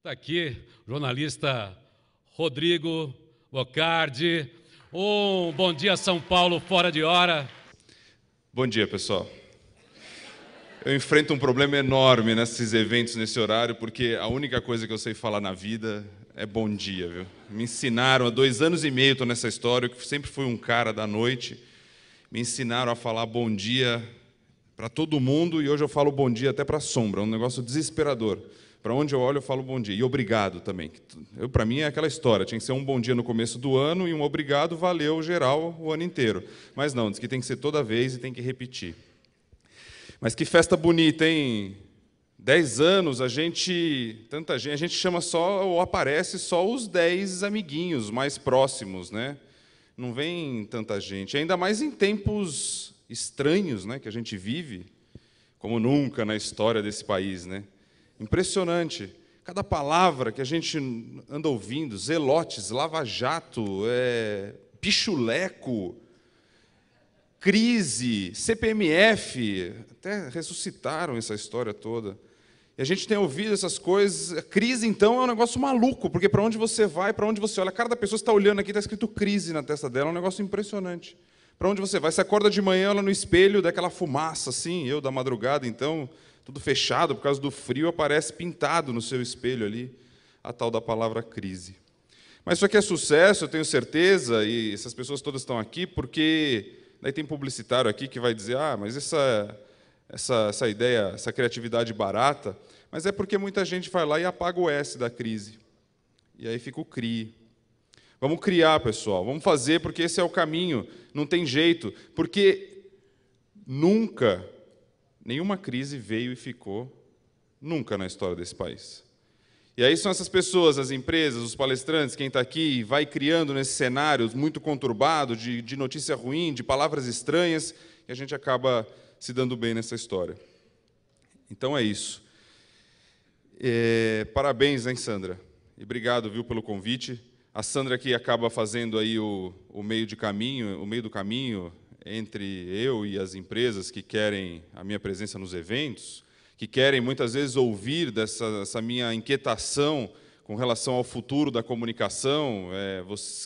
Está aqui o jornalista Rodrigo Bocardi. Um bom dia, São Paulo, fora de hora. Bom dia, pessoal. Eu enfrento um problema enorme nesses eventos, nesse horário, porque a única coisa que eu sei falar na vida é bom dia, viu? Me ensinaram, há 2 anos e meio estou nessa história, eu sempre fui um cara da noite, me ensinaram a falar bom dia para todo mundo, e hoje eu falo bom dia até para a sombra, é um negócio desesperador. Para onde eu olho, eu falo bom dia. E obrigado também. Para mim é aquela história, tinha que ser um bom dia no começo do ano e um obrigado valeu geral o ano inteiro. Mas não, diz que tem que ser toda vez e tem que repetir. Mas que festa bonita, hein? 10 anos, tanta gente, a gente chama só, ou aparece só os 10 amiguinhos mais próximos, né? Não vem tanta gente, ainda mais em tempos estranhos, né, que a gente vive, como nunca na história desse país, né? Impressionante. Cada palavra que a gente anda ouvindo, zelotes, lava-jato, pichuleco, crise, CPMF, até ressuscitaram essa história toda. E a gente tem ouvido essas coisas. A crise, então, é um negócio maluco, porque para onde você vai, para onde você olha, a cara da pessoa está olhando aqui, está escrito crise na testa dela, é um negócio impressionante. Para onde você vai? Você acorda de manhã, olha no espelho, dá aquela fumaça, assim, eu da madrugada, então, tudo fechado, por causa do frio, aparece pintado no seu espelho ali, a tal da palavra crise. Mas isso aqui é sucesso, eu tenho certeza, e essas pessoas todas estão aqui, porque daí tem publicitário aqui que vai dizer, mas essa ideia, essa criatividade barata, mas é porque muita gente vai lá e apaga o S da crise. E aí fica o CRI. Vamos criar, pessoal, vamos fazer, porque esse é o caminho, não tem jeito, porque nunca, nenhuma crise veio e ficou, nunca na história desse país. E aí são essas pessoas, as empresas, os palestrantes, quem está aqui, vai criando nesse cenário muito conturbado, de notícia ruim, de palavras estranhas, e a gente acaba se dando bem nessa história. Então é isso. Parabéns, hein, Sandra? E obrigado, viu, pelo convite. A Sandra que acaba fazendo aí o meio do caminho entre eu e as empresas que querem a minha presença nos eventos, que querem muitas vezes ouvir dessa minha inquietação com relação ao futuro da comunicação.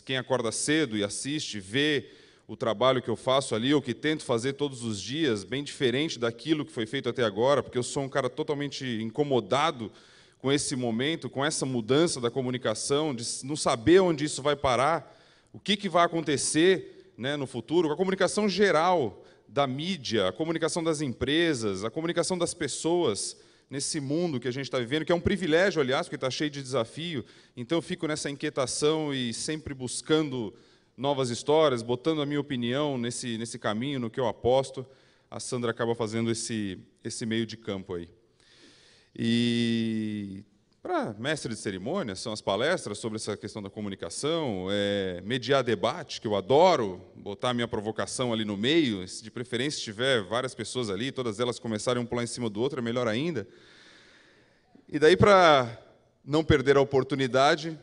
Quem acorda cedo e assiste, vê o trabalho que eu faço ali, ou que tento fazer todos os dias, bem diferente daquilo que foi feito até agora, porque eu sou um cara totalmente incomodado com esse momento, com essa mudança da comunicação, de não saber onde isso vai parar, o que vai acontecer, né, no futuro, com a comunicação geral da mídia, a comunicação das empresas, a comunicação das pessoas nesse mundo que a gente está vivendo, que é um privilégio, aliás, porque está cheio de desafio. Então, eu fico nessa inquietação e sempre buscando novas histórias, botando a minha opinião nesse caminho, no que eu aposto. A Sandra acaba fazendo esse meio de campo aí. E, para mestre de cerimônia, são as palestras sobre essa questão da comunicação, mediar debate, que eu adoro, botar a minha provocação ali no meio, se de preferência tiver várias pessoas ali, todas elas começarem a pular em cima do outro, é melhor ainda. E daí, para não perder a oportunidade,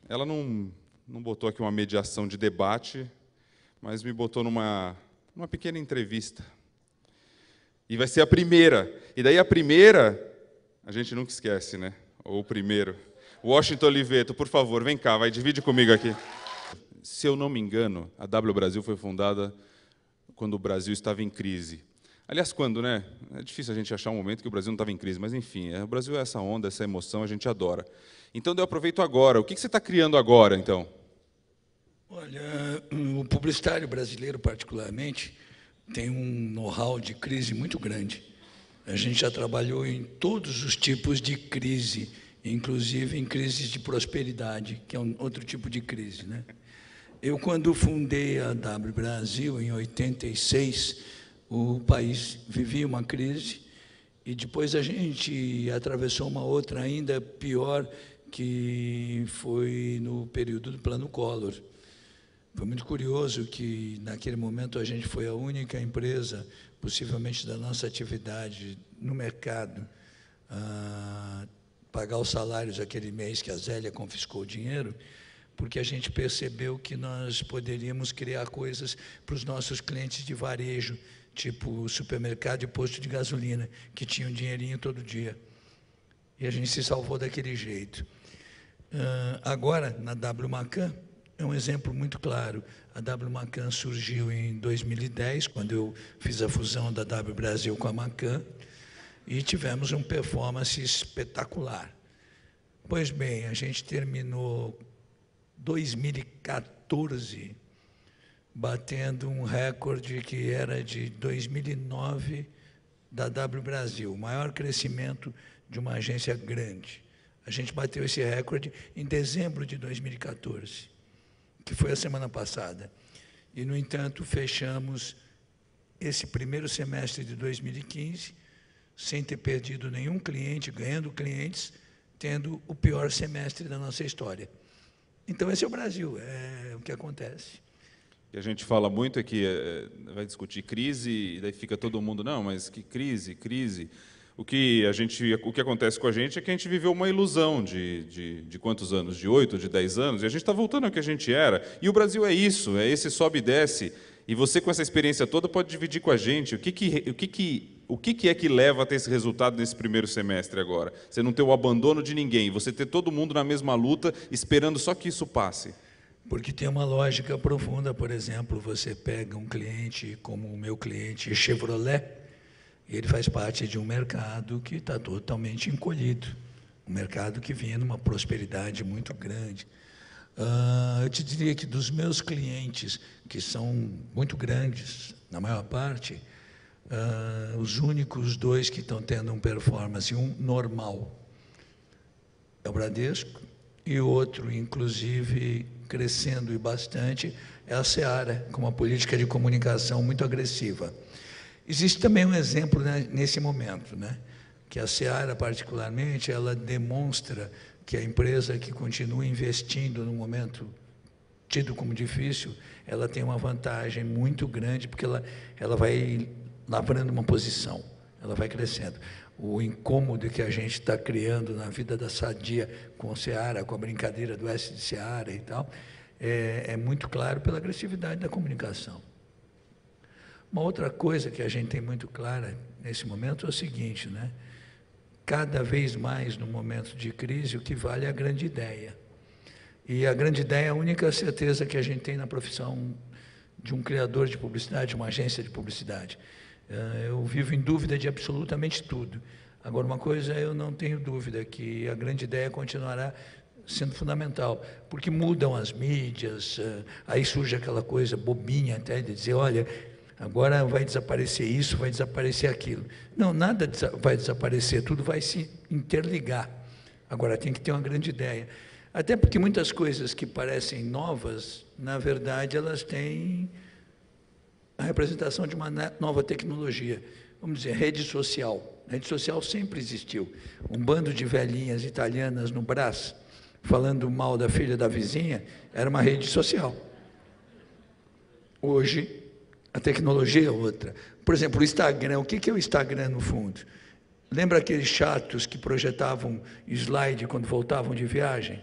ela não botou aqui uma mediação de debate, mas me botou numa pequena entrevista. E vai ser a primeira. E daí a primeira, a gente nunca esquece, né? Ou o primeiro. Washington Oliveto, por favor, vem cá, divide comigo aqui. Se eu não me engano, a W Brasil foi fundada quando o Brasil estava em crise. Aliás, quando, né? É difícil a gente achar um momento que o Brasil não estava em crise, mas, enfim, o Brasil é essa onda, essa emoção, a gente adora. Então, eu aproveito agora. O que você está criando agora, então? Olha, o publicitário brasileiro, particularmente, tem um know-how de crise muito grande. A gente já trabalhou em todos os tipos de crise, inclusive em crises de prosperidade, que é um outro tipo de crise, né? Eu, quando fundei a W Brasil, em 86, o país vivia uma crise, e depois a gente atravessou uma outra ainda pior, que foi no período do Plano Collor. Foi muito curioso que, naquele momento, a gente foi a única empresa, possivelmente da nossa atividade no mercado, a pagar os salários aquele mês que a Zélia confiscou o dinheiro, porque a gente percebeu que nós poderíamos criar coisas para os nossos clientes de varejo, tipo supermercado e posto de gasolina, que tinham dinheirinho todo dia. e a gente se salvou daquele jeito. Agora, na W Macan, é um exemplo muito claro. A W Macan surgiu em 2010, quando eu fiz a fusão da W Brasil com a Macan, e tivemos uma performance espetacular. Pois bem, a gente terminou 2014 batendo um recorde que era de 2009 da W Brasil, o maior crescimento de uma agência grande. A gente bateu esse recorde em dezembro de 2014, que foi a semana passada. E, no entanto, fechamos esse primeiro semestre de 2015 sem ter perdido nenhum cliente, ganhando clientes, tendo o pior semestre da nossa história. Então, esse é o Brasil, é o que acontece. E a gente fala muito é que vai discutir crise, e daí fica todo mundo, não, mas que crise, crise. O que acontece com a gente é que a gente viveu uma ilusão de quantos anos? De 8, de 10 anos, e a gente está voltando ao que a gente era. E o Brasil é isso, é esse sobe e desce. E você, com essa experiência toda, pode dividir com a gente o que é que leva a ter esse resultado nesse primeiro semestre agora? Você não ter o abandono de ninguém, você ter todo mundo na mesma luta, esperando só que isso passe. Porque tem uma lógica profunda. Por exemplo, você pega um cliente como o meu cliente Chevrolet, ele faz parte de um mercado que está totalmente encolhido, um mercado que vinha numa prosperidade muito grande. Eu te diria que dos meus clientes, que são muito grandes, na maior parte, os únicos dois que estão tendo uma performance, um normal, é o Bradesco, e o outro, inclusive, crescendo e bastante, é a Seara, com uma política de comunicação muito agressiva. Existe também um exemplo, né, nesse momento, né, que a Seara, particularmente, ela demonstra que a empresa que continua investindo no momento tido como difícil, ela tem uma vantagem muito grande, porque ela vai lavrando uma posição, ela vai crescendo. O incômodo que a gente está criando na vida da Sadia com o Seara, com a brincadeira do S de Seara e tal, é muito claro pela agressividade da comunicação. Uma outra coisa que a gente tem muito clara nesse momento é o seguinte, né? Cada vez mais, no momento de crise, o que vale é a grande ideia. E a grande ideia é a única certeza que a gente tem na profissão de um criador de publicidade, uma agência de publicidade. Eu vivo em dúvida de absolutamente tudo. Agora, uma coisa eu não tenho dúvida, que a grande ideia continuará sendo fundamental, porque mudam as mídias, aí surge aquela coisa bobinha até de dizer, olha, agora vai desaparecer isso, vai desaparecer aquilo. Não, nada vai desaparecer, tudo vai se interligar. Agora, tem que ter uma grande ideia. Até porque muitas coisas que parecem novas, na verdade, elas têm a representação de uma nova tecnologia. Vamos dizer, rede social. A rede social sempre existiu. Um bando de velhinhas italianas no Brás, falando mal da filha da vizinha, era uma rede social. Hoje, a tecnologia é outra. Por exemplo, o Instagram. O que é o Instagram, no fundo? Lembra aqueles chatos que projetavam slide quando voltavam de viagem?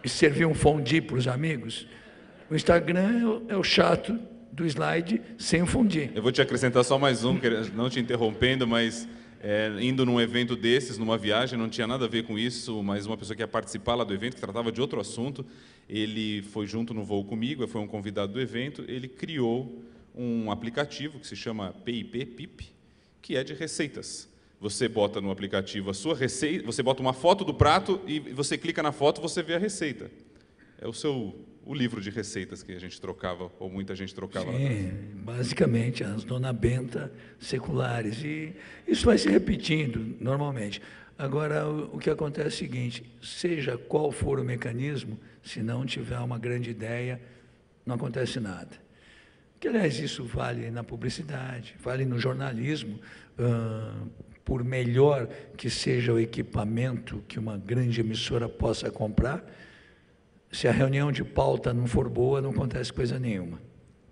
E serviam fondue para os amigos? O Instagram é o chato do slide sem o fondue. Eu vou te acrescentar só mais um, não te interrompendo, mas indo num evento desses, numa viagem, não tinha nada a ver com isso, mas uma pessoa que ia participar lá do evento, que tratava de outro assunto, ele foi junto no voo comigo, foi um convidado do evento, ele criou um aplicativo que se chama PIP, que é de receitas. Você bota no aplicativo a sua receita, você bota uma foto do prato e você clica na foto, você vê a receita. É o livro de receitas que a gente trocava, ou muita gente trocava. Sim, basicamente, as Dona Benta seculares. E isso vai se repetindo normalmente. Agora, o que acontece é o seguinte, seja qual for o mecanismo, se não tiver uma grande ideia, não acontece nada. Que, aliás, isso vale na publicidade, vale no jornalismo. Por melhor que seja o equipamento que uma grande emissora possa comprar, se a reunião de pauta não for boa, não acontece coisa nenhuma.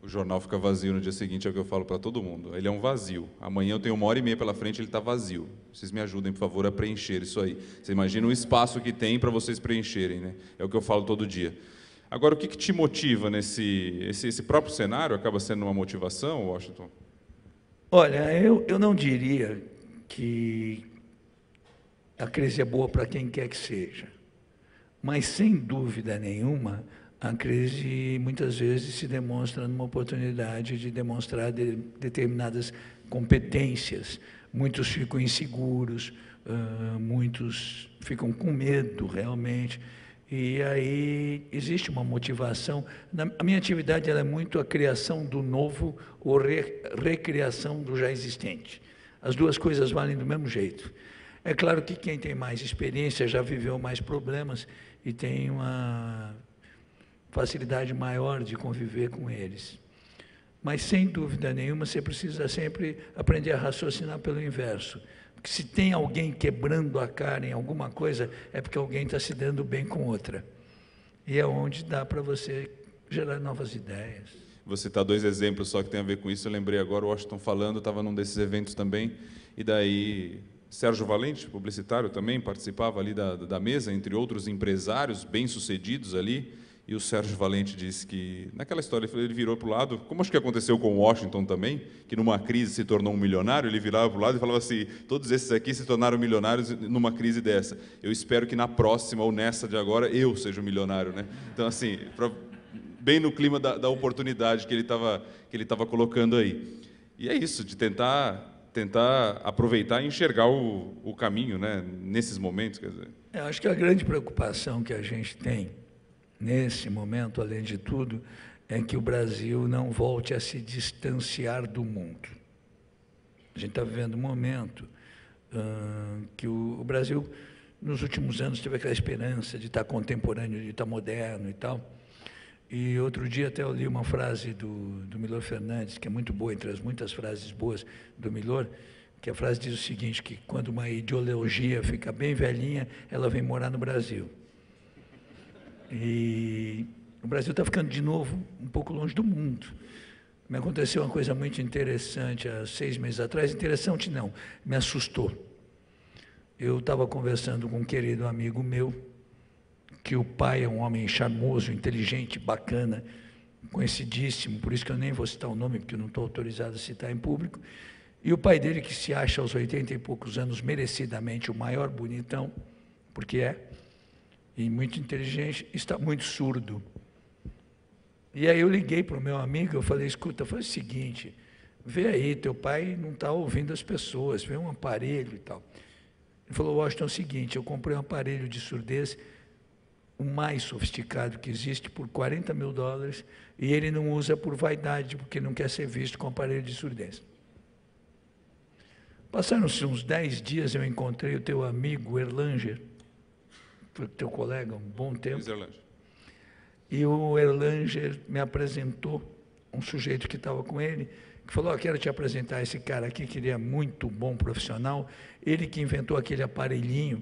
O jornal fica vazio no dia seguinte, é o que eu falo para todo mundo. Ele é um vazio. Amanhã eu tenho 1h30 pela frente, ele está vazio. Vocês me ajudem, por favor, a preencher isso aí. Você imagina o espaço que tem para vocês preencherem, né? É o que eu falo todo dia. Agora, o que te motiva esse próprio cenário? Acaba sendo uma motivação, Washington? Olha, eu não diria que a crise é boa para quem quer que seja. Mas, sem dúvida nenhuma, a crise muitas vezes se demonstra numa oportunidade de demonstrar determinadas competências. Muitos ficam inseguros, muitos ficam com medo realmente. E aí existe uma motivação. A minha atividade ela é muito a criação do novo ou recriação do já existente. As duas coisas valem do mesmo jeito. É claro que quem tem mais experiência já viveu mais problemas e tem uma facilidade maior de conviver com eles. Mas, sem dúvida nenhuma, você precisa sempre aprender a raciocinar pelo inverso. Porque se tem alguém quebrando a cara em alguma coisa, é porque alguém está se dando bem com outra. E é onde dá para você gerar novas ideias. Vou citar 2 exemplos só que tem a ver com isso. Eu lembrei agora, o Washington falando, estava num desses eventos também, e daí Sérgio Valente, publicitário, também participava ali da mesa, entre outros empresários bem-sucedidos ali, e o Sérgio Valente disse que, naquela história, ele virou para o lado, como acho que aconteceu com o Washington também, que numa crise se tornou um milionário, ele virava para o lado e falava assim, todos esses aqui se tornaram milionários numa crise dessa. Eu espero que na próxima, ou nessa de agora, eu seja o milionário, né? Então, assim, bem no clima da oportunidade que ele estava colocando aí. E é isso, de tentar aproveitar e enxergar o caminho, né, nesses momentos. Quer dizer. Eu acho que a grande preocupação que a gente tem nesse momento, além de tudo, é que o Brasil não volte a se distanciar do mundo. A gente está vivendo um momento que o Brasil, nos últimos anos, teve aquela esperança de estar contemporâneo, de estar moderno e tal. E outro dia até eu li uma frase do Milor Fernandes, que é muito boa, entre as muitas frases boas do Milor, que a frase diz o seguinte, que quando uma ideologia fica bem velhinha, ela vem morar no Brasil. E o Brasil está ficando, de novo, um pouco longe do mundo. Me aconteceu uma coisa muito interessante há 6 meses atrás, interessante não, me assustou. Eu estava conversando com um querido amigo meu, que o pai é um homem charmoso, inteligente, bacana, conhecidíssimo, por isso que eu nem vou citar o nome, porque eu não estou autorizado a citar em público, e o pai dele, que se acha aos 80 e poucos anos, merecidamente o maior bonitão, porque é, e muito inteligente, está muito surdo. E aí eu liguei para o meu amigo, eu falei, escuta, faz o seguinte, vê aí, teu pai não está ouvindo as pessoas, vê um aparelho e tal. Ele falou, Washington, é o seguinte, eu comprei um aparelho de surdez, o mais sofisticado que existe, por $40 mil, e ele não usa por vaidade, porque não quer ser visto com aparelho de surdez. Passaram-se uns 10 dias, eu encontrei o teu amigo Erlanger, foi teu colega há um bom tempo, e o Erlanger me apresentou um sujeito que estava com ele, que falou, quero te apresentar esse cara aqui, que ele é muito bom profissional, ele que inventou aquele aparelhinho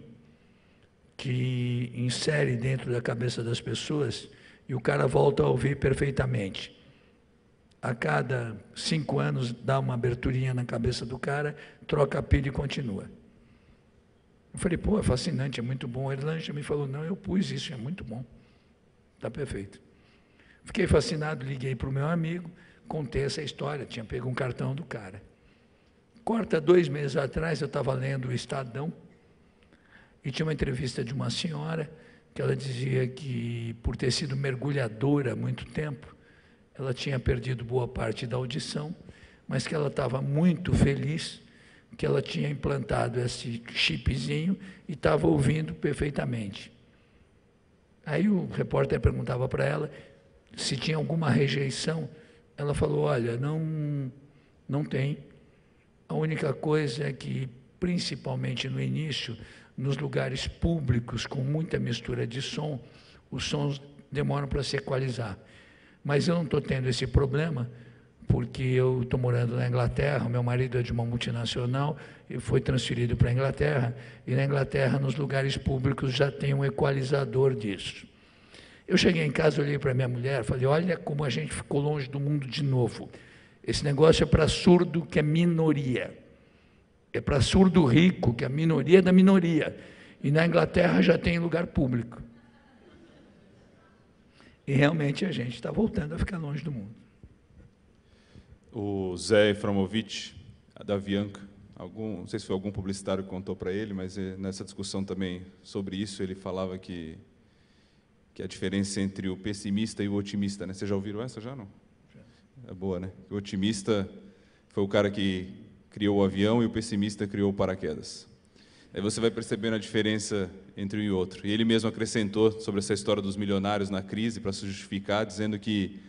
que insere dentro da cabeça das pessoas e o cara volta a ouvir perfeitamente. A cada 5 anos dá uma aberturinha na cabeça do cara, troca a pilha e continua. Eu falei, pô, é fascinante, é muito bom. O Erlanger me falou, não, eu pus isso, é muito bom. Está perfeito. Fiquei fascinado, liguei para o meu amigo, contei essa história, tinha pego um cartão do cara. Corta 2 meses atrás, eu estava lendo o Estadão, e tinha uma entrevista de uma senhora, que ela dizia que, por ter sido mergulhadora há muito tempo, ela tinha perdido boa parte da audição, mas que ela estava muito feliz, que ela tinha implantado esse chipzinho e estava ouvindo perfeitamente. Aí o repórter perguntava para ela se tinha alguma rejeição. Ela falou, olha, não tem. A única coisa é que, principalmente no início, nos lugares públicos, com muita mistura de som, os sons demoram para se equalizar. Mas eu não estou tendo esse problema, porque eu estou morando na Inglaterra, meu marido é de uma multinacional, e foi transferido para a Inglaterra, e na Inglaterra, nos lugares públicos, já tem um equalizador disso. Eu cheguei em casa, olhei para minha mulher, falei, olha como a gente ficou longe do mundo de novo. Esse negócio é para surdo, que é minoria. É para surdo rico, que é a minoria da minoria. E na Inglaterra já tem lugar público. E realmente a gente está voltando a ficar longe do mundo. O Zé Eframovich, da Avianca, não sei se foi algum publicitário que contou para ele, mas nessa discussão também sobre isso, ele falava que a diferença entre o pessimista e o otimista, né? Vocês já ouviram essa já, não? É boa, né? O otimista foi o cara que criou o avião e o pessimista criou o paraquedas. Aí você vai percebendo a diferença entre um e outro. E ele mesmo acrescentou sobre essa história dos milionários na crise para se justificar, dizendo que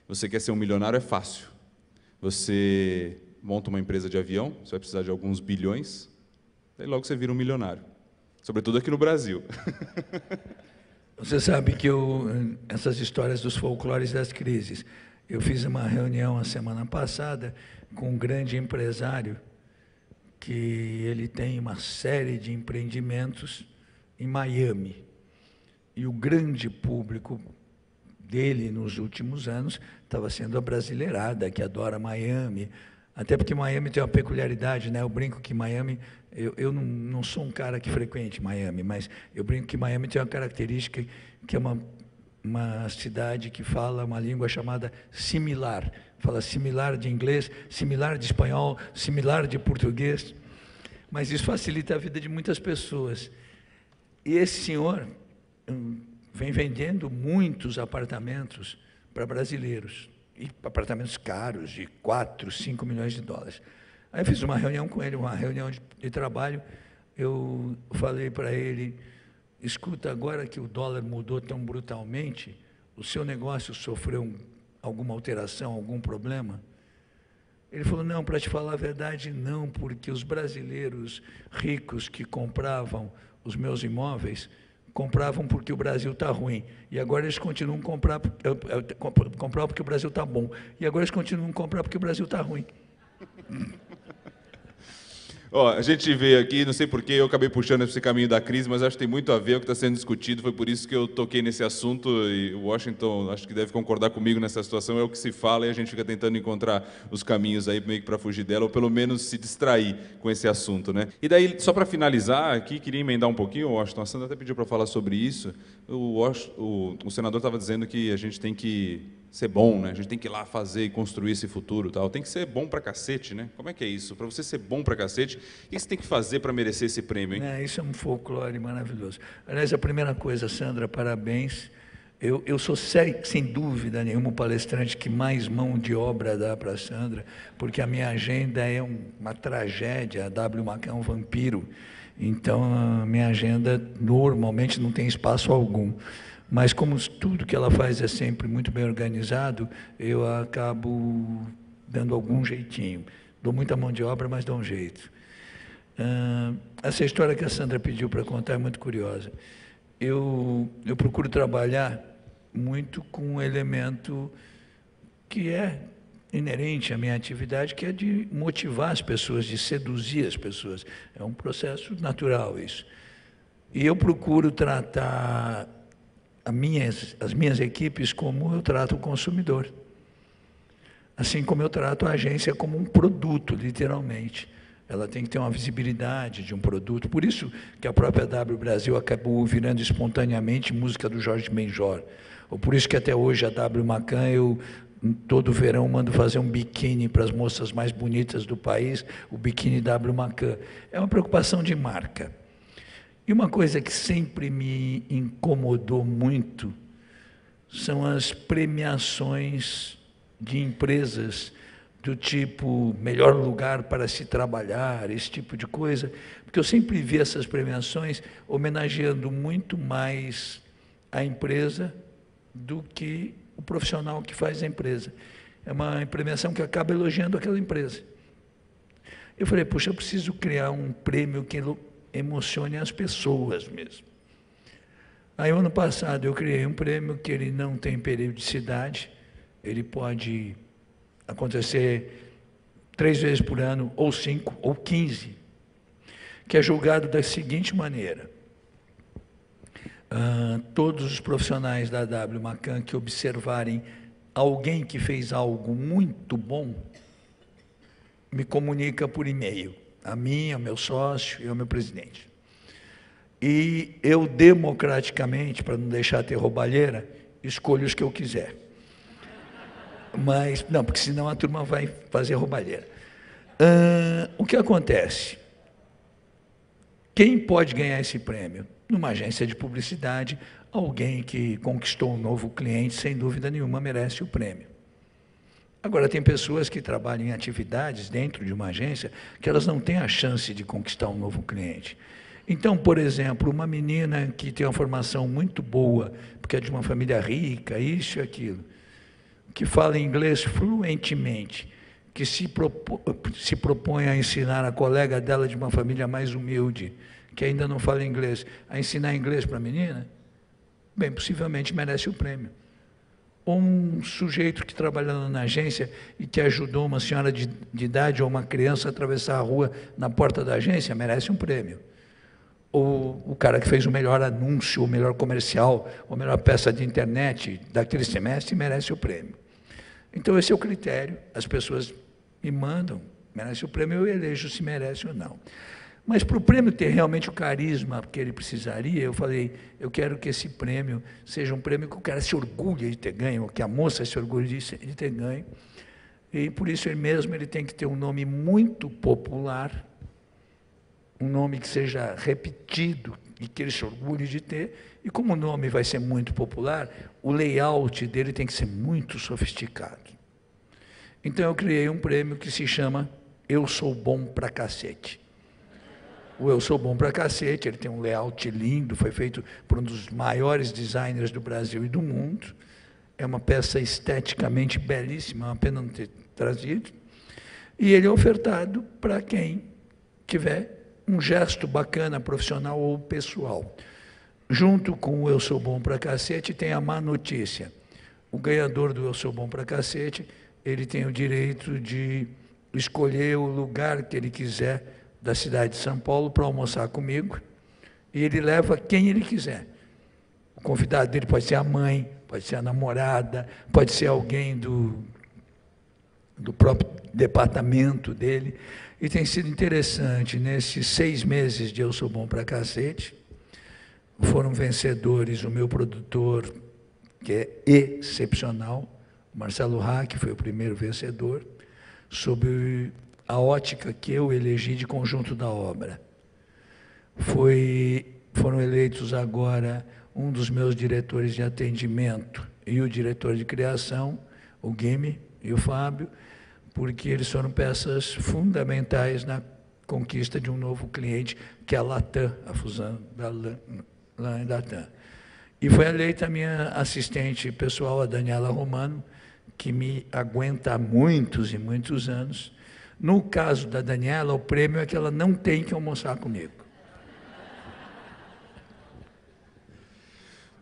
você quer ser um milionário é fácil. Você monta uma empresa de avião, você vai precisar de alguns bilhões, daí logo você vira um milionário. Sobretudo aqui no Brasil. Você sabe que essas histórias dos folclores das crises, eu fiz uma reunião a semana passada com um grande empresário que ele tem uma série de empreendimentos em Miami. E o grande público dele nos últimos anos estava sendo a brasileirada, que adora Miami. Até porque Miami tem uma peculiaridade, né? Eu brinco que Miami, eu não sou um cara que frequente Miami, mas eu brinco que Miami tem uma característica que é uma cidade que fala uma língua chamada similar. Fala similar de inglês, similar de espanhol, similar de português. Mas isso facilita a vida de muitas pessoas. E esse senhor vem vendendo muitos apartamentos para brasileiros. E apartamentos caros, de 4, 5 milhões de dólares. Aí eu fiz uma reunião com ele, uma reunião de trabalho. Eu falei para ele, escuta, agora que o dólar mudou tão brutalmente, o seu negócio sofreu alguma alteração, algum problema? Ele falou, não, para te falar a verdade, não, porque os brasileiros ricos que compravam os meus imóveis, compravam porque o Brasil está ruim. E agora eles continuam a comprar porque o Brasil está bom. E agora eles continuam a comprar porque o Brasil está ruim. Ó, a gente veio aqui, não sei porquê, eu acabei puxando esse caminho da crise, mas acho que tem muito a ver com o que está sendo discutido, foi por isso que eu toquei nesse assunto, e o Washington acho que deve concordar comigo nessa situação, é o que se fala e a gente fica tentando encontrar os caminhos aí meio que para fugir dela, ou pelo menos se distrair com esse assunto, né? E daí, só para finalizar aqui, queria emendar um pouquinho, Washington, a Sandra até pediu para falar sobre isso, o senador estava dizendo que a gente tem que ser bom, né? A gente tem que ir lá fazer e construir esse futuro, tal. Tem que ser bom pra cacete, né? Como é que é isso? Para você ser bom pra cacete, o que você tem que fazer para merecer esse prêmio, hein? Isso é um folclore maravilhoso. Aliás, a primeira coisa, Sandra, parabéns. Eu sou, sem dúvida nenhuma, o palestrante que mais mão de obra dá para a Sandra, porque a minha agenda é uma tragédia, a W Macan é um vampiro, então a minha agenda normalmente não tem espaço algum. Mas como tudo que ela faz é sempre muito bem organizado, eu acabo dando algum jeitinho. Dou muita mão de obra, mas dou um jeito. Essa história que a Sandra pediu para contar é muito curiosa. Eu procuro trabalhar muito com um elemento que é inerente à minha atividade, que é de motivar as pessoas, de seduzir as pessoas. É um processo natural isso. E eu procuro tratar as minhas equipes como eu trato o consumidor. Assim como eu trato a agência como um produto, literalmente. Ela tem que ter uma visibilidade de um produto. Por isso que a própria W Brasil acabou virando espontaneamente música do Jorge Benjor. Ou por isso que até hoje a W Macan, eu todo verão mando fazer um biquíni para as moças mais bonitas do país, o biquíni W Macan. É uma preocupação de marca. E uma coisa que sempre me incomodou muito são as premiações de empresas do tipo melhor lugar para se trabalhar, esse tipo de coisa, porque eu sempre vi essas premiações homenageando muito mais a empresa do que o profissional que faz a empresa. É uma premiação que acaba elogiando aquela empresa. Eu falei, puxa, eu preciso criar um prêmio que emocione as pessoas mesmo. Aí, ano passado, eu criei um prêmio que ele não tem periodicidade, ele pode acontecer 3 vezes por ano, ou 5, ou 15, que é julgado da seguinte maneira. Todos os profissionais da W Macan que observarem alguém que fez algo muito bom, me comunica por e-mail. A mim, ao meu sócio e ao meu presidente. E eu, democraticamente, para não deixar ter roubalheira, escolho os que eu quiser. Mas, não, porque senão a turma vai fazer roubalheira. O que acontece? Quem pode ganhar esse prêmio? Numa agência de publicidade, alguém que conquistou um novo cliente, sem dúvida nenhuma, merece o prêmio. Agora, tem pessoas que trabalham em atividades dentro de uma agência que elas não têm a chance de conquistar um novo cliente. Então, por exemplo, uma menina que tem uma formação muito boa, porque é de uma família rica, isso e aquilo, que fala inglês fluentemente, que se propõe a ensinar a colega dela de uma família mais humilde, que ainda não fala inglês, a ensinar inglês para a menina, bem, possivelmente merece o prêmio. Ou um sujeito que trabalhando na agência e que ajudou uma senhora de idade ou uma criança a atravessar a rua na porta da agência, merece um prêmio. Ou o cara que fez o melhor anúncio, o melhor comercial, a melhor peça de internet daquele semestre, merece o prêmio. Então, esse é o critério. As pessoas me mandam, merece o prêmio, eu elejo se merece ou não. Mas para o prêmio ter realmente o carisma que ele precisaria, eu falei, eu quero que esse prêmio seja um prêmio que o cara se orgulhe de ter ganho, ou que a moça se orgulhe de ter ganho. E por isso ele tem que ter um nome muito popular, um nome que seja repetido e que ele se orgulhe de ter. E como o nome vai ser muito popular, o layout dele tem que ser muito sofisticado. Então eu criei um prêmio que se chama Eu Sou Bom Pra Cacete. O Eu Sou Bom Pra Cacete, ele tem um layout lindo, foi feito por um dos maiores designers do Brasil e do mundo. É uma peça esteticamente belíssima, é uma pena não ter trazido. E ele é ofertado para quem tiver um gesto bacana, profissional ou pessoal. Junto com o Eu Sou Bom Pra Cacete, tem a má notícia. O ganhador do Eu Sou Bom Pra Cacete, ele tem o direito de escolher o lugar que ele quiser da cidade de São Paulo para almoçar comigo, e ele leva quem ele quiser. O convidado dele pode ser a mãe, pode ser a namorada, pode ser alguém do próprio departamento dele. E tem sido interessante, nesses 6 meses de Eu Sou Bom Pra Cacete, foram vencedores o meu produtor, que é excepcional, Marcelo Hack, foi o primeiro vencedor, sob a ótica que eu elegi de conjunto da obra. Foram eleitos agora um dos meus diretores de atendimento e o diretor de criação, o Guime e o Fábio, porque eles foram peças fundamentais na conquista de um novo cliente, que é a Latam, a fusão da LAN e da TAM. E foi eleita a minha assistente pessoal, a Daniela Romano, que me aguenta há muitos e muitos anos. No caso da Daniela, o prêmio é que ela não tem que almoçar comigo.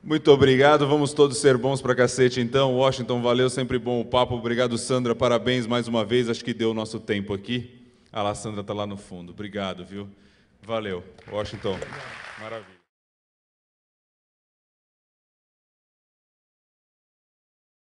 Muito obrigado, vamos todos ser bons pra cacete então. Washington, valeu, sempre bom o papo. Obrigado, Sandra, parabéns mais uma vez, acho que deu o nosso tempo aqui. A Sandra está lá no fundo, obrigado, viu? Valeu, Washington, maravilha.